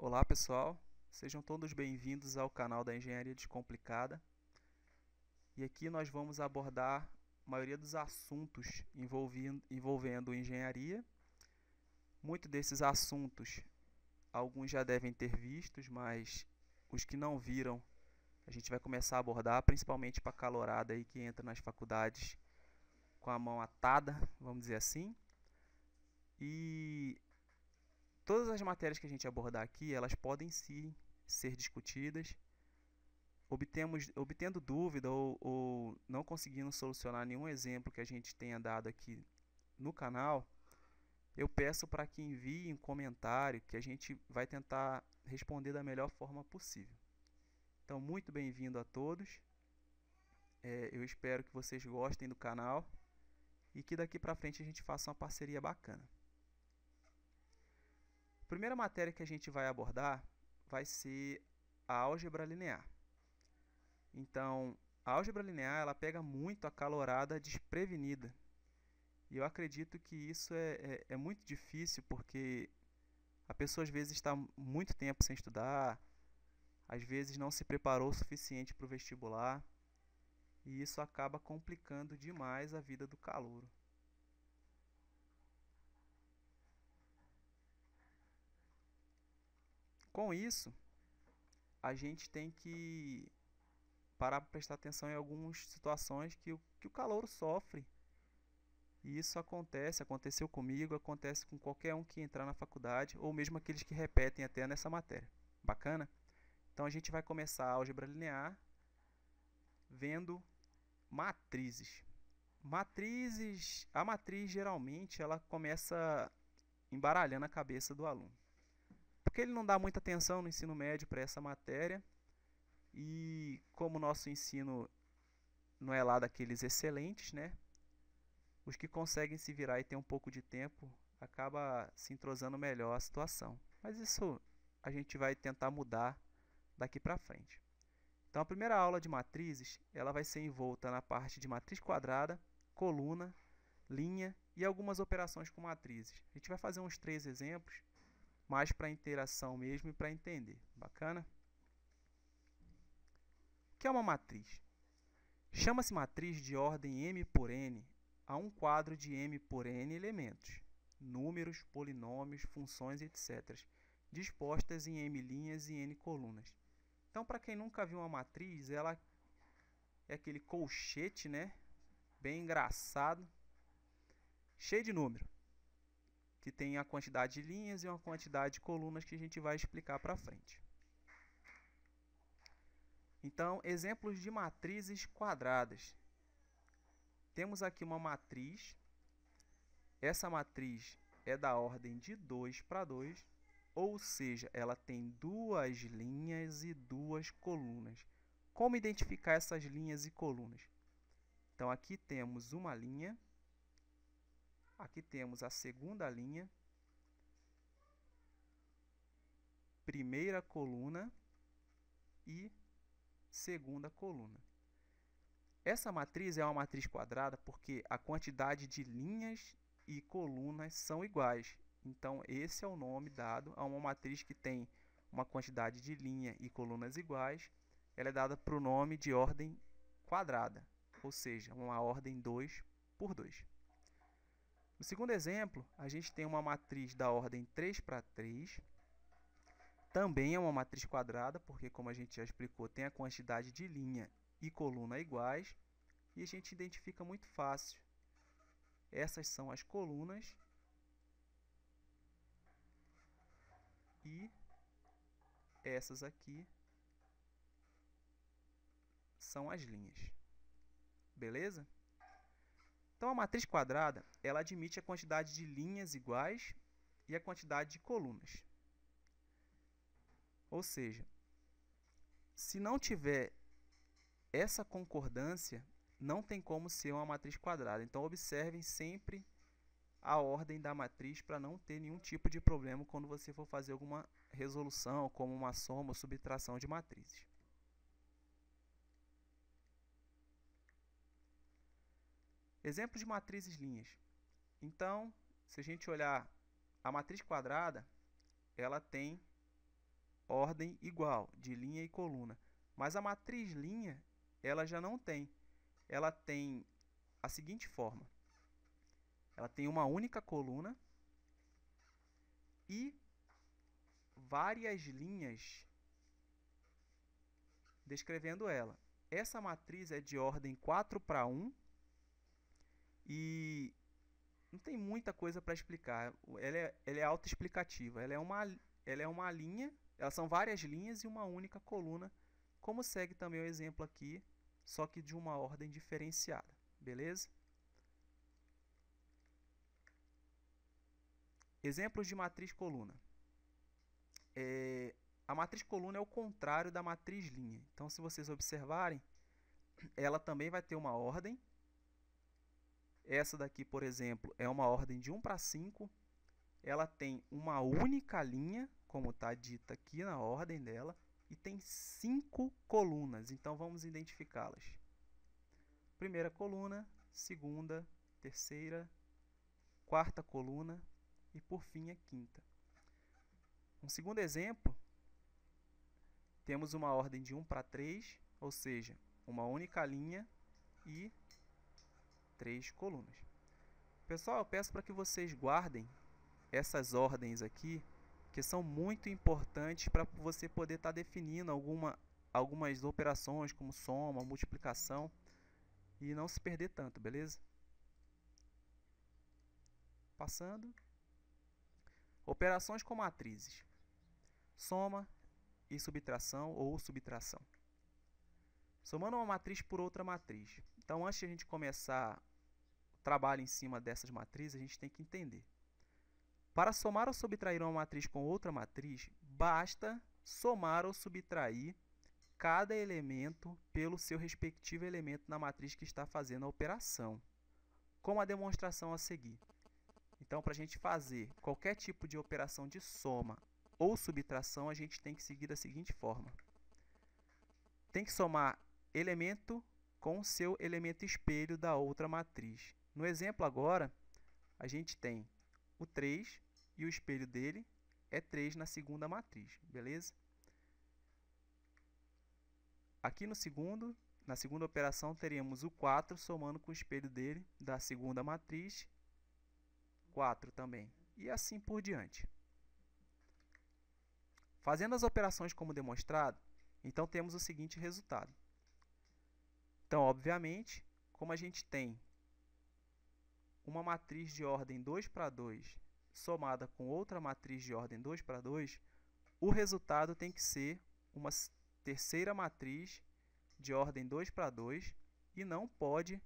Olá pessoal, sejam todos bem-vindos ao canal da Engenharia Descomplicada. E aqui nós vamos abordar a maioria dos assuntos envolvendo engenharia. Muitos desses assuntos, alguns já devem ter vistos, mas os que não viram, a gente vai começar a abordar, principalmente para a calorada aí que entra nas faculdades com a mão atada, vamos dizer assim. E todas as matérias que a gente abordar aqui, elas podem sim ser discutidas. Obtendo dúvida ou não conseguindo solucionar nenhum exemplo que a gente tenha dado aqui no canal, eu peço para que envie um comentário que a gente vai tentar responder da melhor forma possível. Então, muito bem-vindo a todos. Eu espero que vocês gostem do canal e que daqui para frente a gente faça uma parceria bacana. A primeira matéria que a gente vai abordar vai ser a álgebra linear. Então, a álgebra linear ela pega muito a calorada desprevenida. E eu acredito que isso é muito difícil porque a pessoa às vezes está muito tempo sem estudar, às vezes não se preparou o suficiente para o vestibular, e isso acaba complicando demais a vida do calouro. Com isso, a gente tem que parar para prestar atenção em algumas situações que o calouro sofre. E isso aconteceu comigo, acontece com qualquer um que entrar na faculdade, ou mesmo aqueles que repetem até nessa matéria. Bacana? Então a gente vai começar a álgebra linear vendo matrizes. A matriz geralmente ela começa embaralhando a cabeça do aluno. Porque ele não dá muita atenção no ensino médio para essa matéria, e como o nosso ensino não é lá daqueles excelentes, né? Os que conseguem se virar e ter um pouco de tempo acaba se entrosando melhor a situação. Mas isso a gente vai tentar mudar daqui para frente. Então a primeira aula de matrizes, ela vai ser envolta na parte de matriz quadrada, coluna, linha e algumas operações com matrizes. A gente vai fazer uns 3 exemplos, mais para interação mesmo e para entender. Bacana? O que é uma matriz? Chama-se matriz de ordem m por n a um quadro de m por n elementos, números, polinômios, funções, etc., dispostas em m linhas e n colunas. Então, para quem nunca viu uma matriz, ela é aquele colchete, né? Bem engraçado, cheio de número, que tem a quantidade de linhas e uma quantidade de colunas que a gente vai explicar para frente. Então, exemplos de matrizes quadradas. Temos aqui uma matriz. Essa matriz é da ordem de 2 para 2, ou seja, ela tem 2 linhas e 2 colunas. Como identificar essas linhas e colunas? Então, aqui temos uma linha, aqui temos a segunda linha, primeira coluna e segunda coluna. Essa matriz é uma matriz quadrada porque a quantidade de linhas e colunas são iguais. Então, esse é o nome dado a uma matriz que tem uma quantidade de linha e colunas iguais. Ela é dada para o nome de ordem quadrada, ou seja, uma ordem 2 por 2. No segundo exemplo, a gente tem uma matriz da ordem 3 para 3. Também é uma matriz quadrada, porque, como a gente já explicou, tem a quantidade de linha e coluna iguais, e a gente identifica muito fácil. Essas são as colunas e essas aqui são as linhas. Beleza? Então, a matriz quadrada, ela admite a quantidade de linhas iguais e a quantidade de colunas. Ou seja, se não tiver essa concordância, não tem como ser uma matriz quadrada. Então, observem sempre a ordem da matriz para não ter nenhum tipo de problema quando você for fazer alguma resolução, como uma soma ou subtração de matrizes. Exemplo de matrizes linhas. Então, se a gente olhar a matriz quadrada, ela tem ordem igual, de linha e coluna. Mas a matriz linha, ela já não tem. Ela tem a seguinte forma. Ela tem uma única coluna e várias linhas descrevendo ela. Essa matriz é de ordem 4:1 e não tem muita coisa para explicar. Ela é autoexplicativa. Ela é uma linha, elas são várias linhas e uma única coluna, como segue também o exemplo aqui, só que de uma ordem diferenciada. Beleza? Exemplos de matriz coluna. A matriz coluna é o contrário da matriz linha. Então, se vocês observarem, ela também vai ter uma ordem. Essa daqui, por exemplo, é uma ordem de 1:5. Ela tem uma única linha, como está dita aqui na ordem dela, e tem 5 colunas. Então, vamos identificá-las. Primeira coluna, segunda, terceira, quarta coluna e, por fim, a quinta. Um segundo exemplo, temos uma ordem de 1:3, ou seja, uma única linha e 3 colunas. Pessoal, eu peço para que vocês guardem essas ordens aqui, que são muito importantes para você poder estar definindo algumas operações, como soma, multiplicação, e não se perder tanto, beleza? Passando. Operações com matrizes. Soma e subtração ou subtração. Somando uma matriz por outra matriz. Então, antes de a gente começar o trabalho em cima dessas matrizes, a gente tem que entender. Para somar ou subtrair uma matriz com outra matriz, basta somar ou subtrair cada elemento pelo seu respectivo elemento na matriz que está fazendo a operação, como a demonstração a seguir. Então, para a gente fazer qualquer tipo de operação de soma ou subtração, a gente tem que seguir da seguinte forma. Tem que somar elemento com o seu elemento espelho da outra matriz. No exemplo agora, a gente tem o 3 e o espelho dele é 3 na segunda matriz, beleza? Aqui na segunda operação, teríamos o 4 somando com o espelho dele da segunda matriz, 4 também, e assim por diante. Fazendo as operações como demonstrado, então temos o seguinte resultado. Então, obviamente, como a gente tem uma matriz de ordem 2:2 somada com outra matriz de ordem 2:2, o resultado tem que ser uma terceira matriz de ordem 2:2 e não pode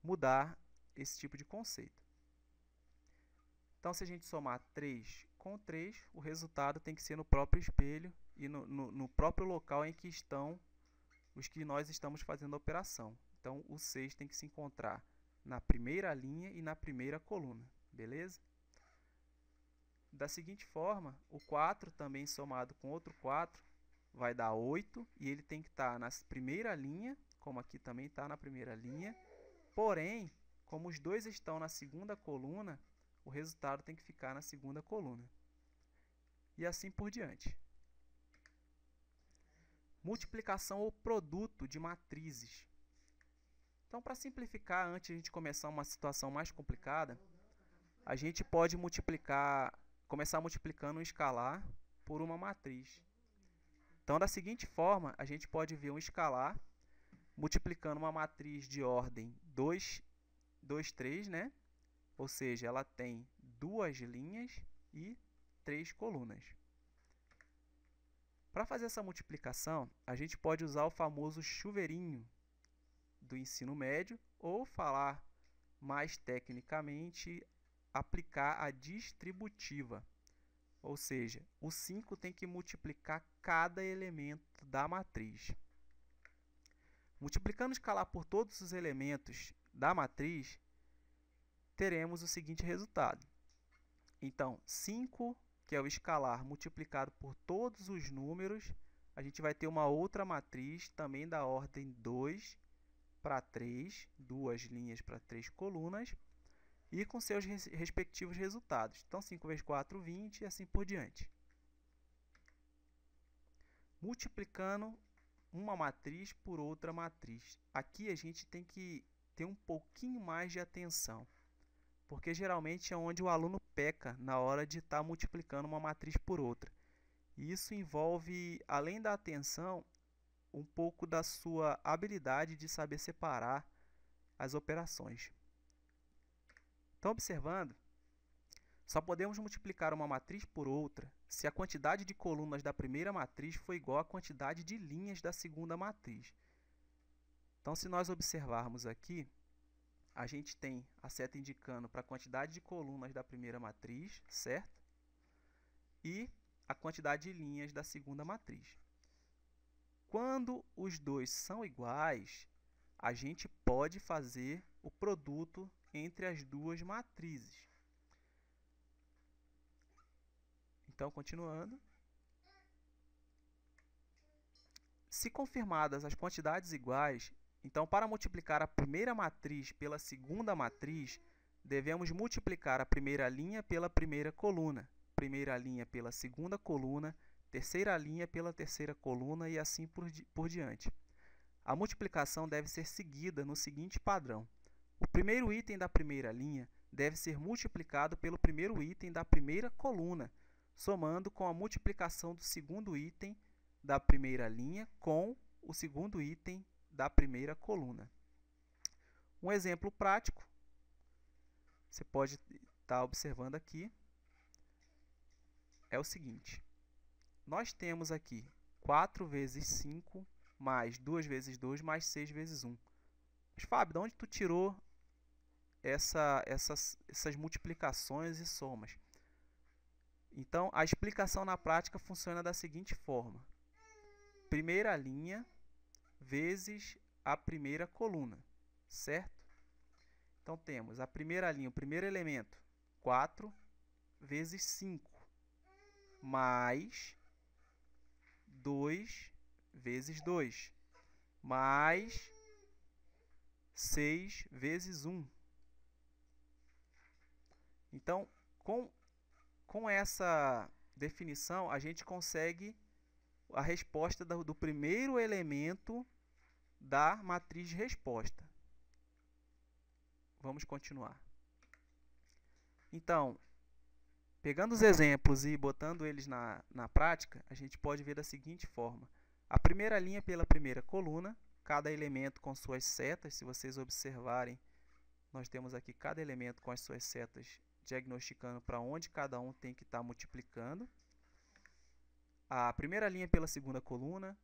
mudar esse tipo de conceito. Então, se a gente somar 3 com 3, o resultado tem que ser no próprio espelho e no próprio local em que estão os que nós estamos fazendo a operação. Então, o 6 tem que se encontrar na primeira linha e na primeira coluna, beleza? Da seguinte forma, o 4 também somado com outro 4 vai dar 8, e ele tem que estar na primeira linha, como aqui também está na primeira linha. Porém, como os dois estão na segunda coluna, o resultado tem que ficar na segunda coluna. E assim por diante. Multiplicação ou produto de matrizes. Então, para simplificar, antes de a gente começar uma situação mais complicada, a gente pode começar multiplicando um escalar por uma matriz. Então, da seguinte forma, a gente pode ver um escalar multiplicando uma matriz de ordem 2, 3, né? Ou seja, ela tem 2 linhas e 3 colunas. Para fazer essa multiplicação, a gente pode usar o famoso chuveirinho do ensino médio, ou falar mais tecnicamente, aplicar a distributiva. Ou seja, o 5 tem que multiplicar cada elemento da matriz. Multiplicando o escalar por todos os elementos da matriz, teremos o seguinte resultado. Então, 5, que é o escalar, multiplicado por todos os números, a gente vai ter uma outra matriz, também da ordem 2:3, 2 linhas para 3 colunas, e com seus respectivos resultados. Então, 5 vezes 4, 20, e assim por diante. multiplicando uma matriz por outra matriz. Aqui a gente tem que ter um pouquinho mais de atenção, porque geralmente é onde o aluno peca na hora de estar multiplicando uma matriz por outra. E isso envolve, além da atenção, um pouco da sua habilidade de saber separar as operações. Então, observando, só podemos multiplicar uma matriz por outra se a quantidade de colunas da primeira matriz for igual à quantidade de linhas da segunda matriz. Então, se nós observarmos aqui, a gente tem a seta indicando para a quantidade de colunas da primeira matriz, certo? E a quantidade de linhas da segunda matriz. Quando os dois são iguais, a gente pode fazer o produto entre as duas matrizes. Então, continuando. Se confirmadas as quantidades iguais, então, para multiplicar a primeira matriz pela segunda matriz, devemos multiplicar a primeira linha pela primeira coluna, primeira linha pela segunda coluna, terceira linha pela terceira coluna e assim por diante. A multiplicação deve ser seguida no seguinte padrão. O primeiro item da primeira linha deve ser multiplicado pelo primeiro item da primeira coluna, somando com a multiplicação do segundo item da primeira linha com o segundo item da primeira coluna. Um exemplo prático, você pode estar observando aqui, é o seguinte. Nós temos aqui 4 vezes 5, mais 2 vezes 2, mais 6 vezes 1. Mas, Fábio, de onde tu tirou essas multiplicações e somas? Então, a explicação na prática funciona da seguinte forma. Primeira linha vezes a primeira coluna, certo? Então, temos a primeira linha, o primeiro elemento, 4 vezes 5, mais 2 vezes 2, mais 6 vezes 1. Então, com essa definição, a gente consegue a resposta do primeiro elemento da matriz de resposta. Vamos continuar. Então, pegando os exemplos e botando eles na prática, a gente pode ver da seguinte forma. A primeira linha pela primeira coluna, cada elemento com suas setas. Se vocês observarem, nós temos aqui cada elemento com as suas setas diagnosticando para onde cada um tem que estar multiplicando. A primeira linha pela segunda coluna,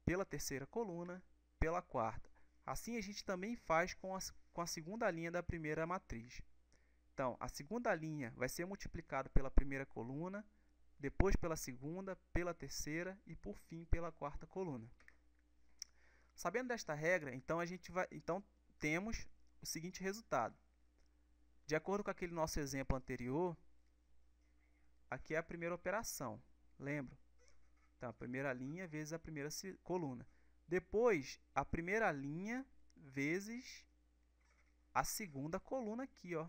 pela terceira coluna, pela quarta. Assim a gente também faz com a segunda linha da primeira matriz. Então, a segunda linha vai ser multiplicada pela primeira coluna, depois pela segunda, pela terceira e, por fim, pela quarta coluna. Sabendo desta regra, então, temos o seguinte resultado. De acordo com aquele nosso exemplo anterior, aqui é a primeira operação, lembra? Então, a primeira linha vezes a primeira coluna. Depois, a primeira linha vezes a segunda coluna aqui, ó.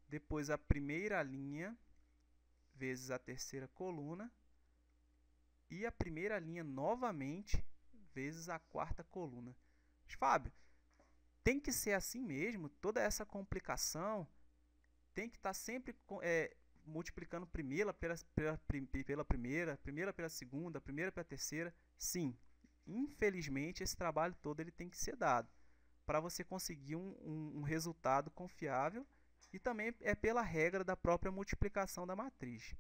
Depois, a primeira linha vezes a terceira coluna. E a primeira linha novamente vezes a quarta coluna. Mas, Fábio, tem que ser assim mesmo? Toda essa complicação tem que estar sempre multiplicando primeira pela primeira, primeira pela segunda, primeira pela terceira? Sim. Infelizmente, esse trabalho todo ele tem que ser dado para você conseguir um resultado confiável, e também é pela regra da própria multiplicação da matriz.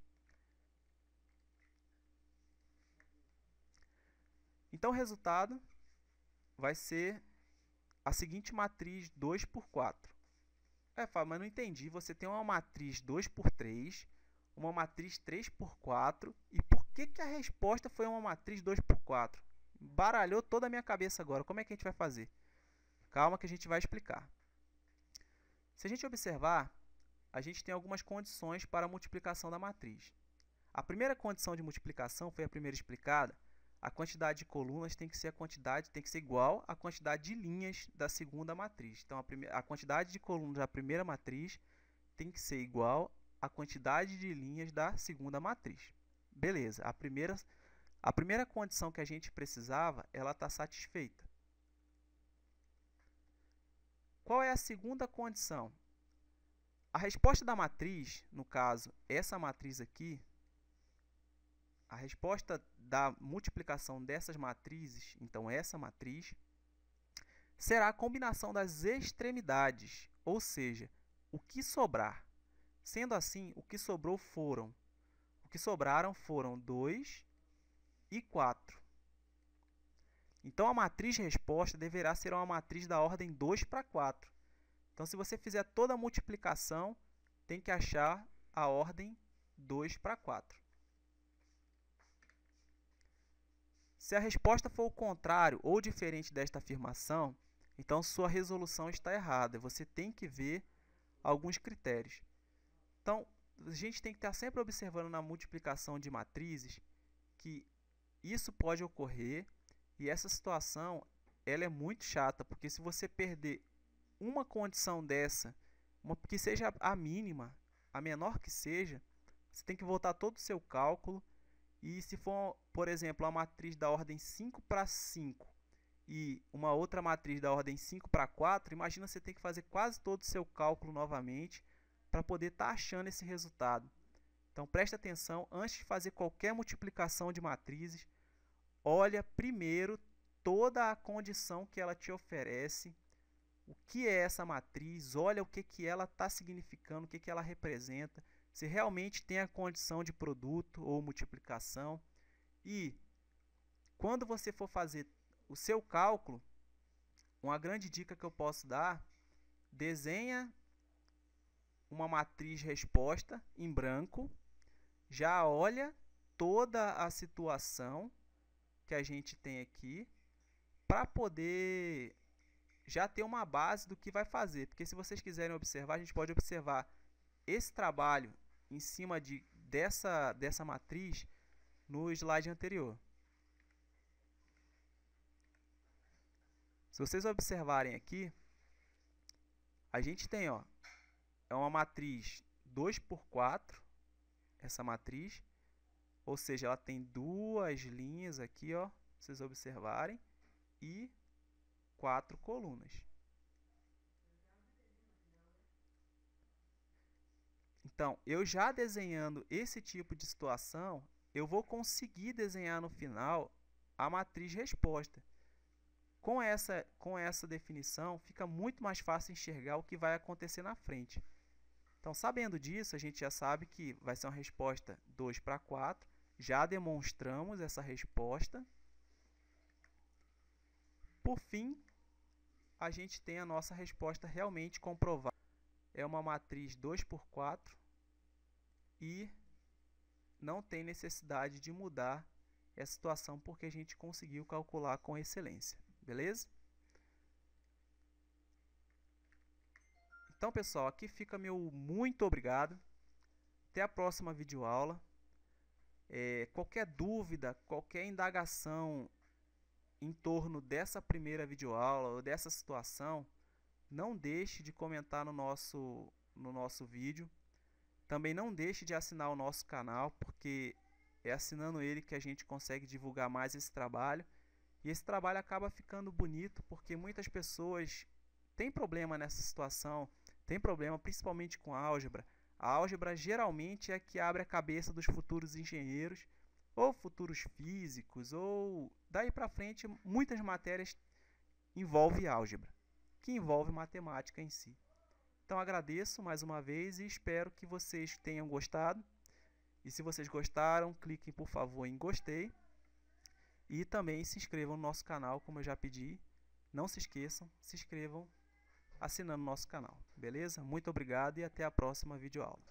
Então, o resultado vai ser a seguinte matriz 2 por 4. Fábio, mas não entendi. Você tem uma matriz 2 por 3, uma matriz 3 por 4, e por que a resposta foi uma matriz 2 por 4? Baralhou toda a minha cabeça agora. Como é que a gente vai fazer? Calma que a gente vai explicar. Se a gente observar, a gente tem algumas condições para a multiplicação da matriz. A primeira condição de multiplicação foi a primeira explicada. A quantidade de colunas tem que ser igual à quantidade de linhas da segunda matriz. Então, a quantidade de colunas da primeira matriz tem que ser igual à quantidade de linhas da segunda matriz. Beleza, a primeira A primeira condição que a gente precisava, ela está satisfeita. Qual é a segunda condição? A resposta da matriz, no caso, essa matriz aqui, a resposta da multiplicação dessas matrizes, então essa matriz, será a combinação das extremidades, ou seja, o que sobrar. Sendo assim, o que sobraram foram 2 e 4. Então, a matriz resposta deverá ser uma matriz da ordem 2 para 4. Então, se você fizer toda a multiplicação, tem que achar a ordem 2 para 4. Se a resposta for o contrário ou diferente desta afirmação, então sua resolução está errada. Você tem que ver alguns critérios. Então, a gente tem que estar sempre observando na multiplicação de matrizes que isso pode ocorrer, e essa situação ela é muito chata, porque se você perder uma condição dessa, que seja a mínima, a menor que seja, você tem que voltar todo o seu cálculo. E se for, por exemplo, a matriz da ordem 5 para 5 e uma outra matriz da ordem 5 para 4, imagina você ter que fazer quase todo o seu cálculo novamente para poder estar achando esse resultado. Então, preste atenção, antes de fazer qualquer multiplicação de matrizes, olha primeiro toda a condição que ela te oferece, o que é essa matriz, olha o que ela está significando, o que ela representa, se realmente tem a condição de produto ou multiplicação. E quando você for fazer o seu cálculo, uma grande dica que eu posso dar, desenha uma matriz resposta em branco, já olha toda a situação que a gente tem aqui, para poder já ter uma base do que vai fazer. Porque se vocês quiserem observar, a gente pode observar esse trabalho em cima dessa matriz no slide anterior. Se vocês observarem aqui, a gente tem, é uma matriz 2 por 4, essa matriz, ou seja, ela tem duas linhas aqui, se vocês observarem, e 4 colunas. Então, eu já desenhando esse tipo de situação, eu vou conseguir desenhar no final a matriz resposta. Com essa definição, fica muito mais fácil enxergar o que vai acontecer na frente. Então, sabendo disso, a gente já sabe que vai ser uma resposta 2 para 4. Já demonstramos essa resposta. Por fim, a gente tem a nossa resposta realmente comprovada. É uma matriz 2 por 4 e não tem necessidade de mudar essa situação porque a gente conseguiu calcular com excelência. Beleza? Então, pessoal, aqui fica meu muito obrigado. Até a próxima videoaula. Qualquer dúvida, qualquer indagação em torno dessa primeira videoaula ou dessa situação, não deixe de comentar no nosso vídeo. Também não deixe de assinar o nosso canal, porque é assinando ele que a gente consegue divulgar mais esse trabalho. E esse trabalho acaba ficando bonito, porque muitas pessoas têm problema nessa situação, têm problema principalmente com a álgebra. A álgebra geralmente é que abre a cabeça dos futuros engenheiros, ou futuros físicos, ou daí para frente muitas matérias envolvem álgebra, que envolve matemática em si. Então agradeço mais uma vez e espero que vocês tenham gostado. E se vocês gostaram, cliquem por favor em gostei. E também se inscrevam no nosso canal, como eu já pedi. Não se esqueçam, se inscrevam assinando o nosso canal. Beleza? Muito obrigado e até a próxima videoaula.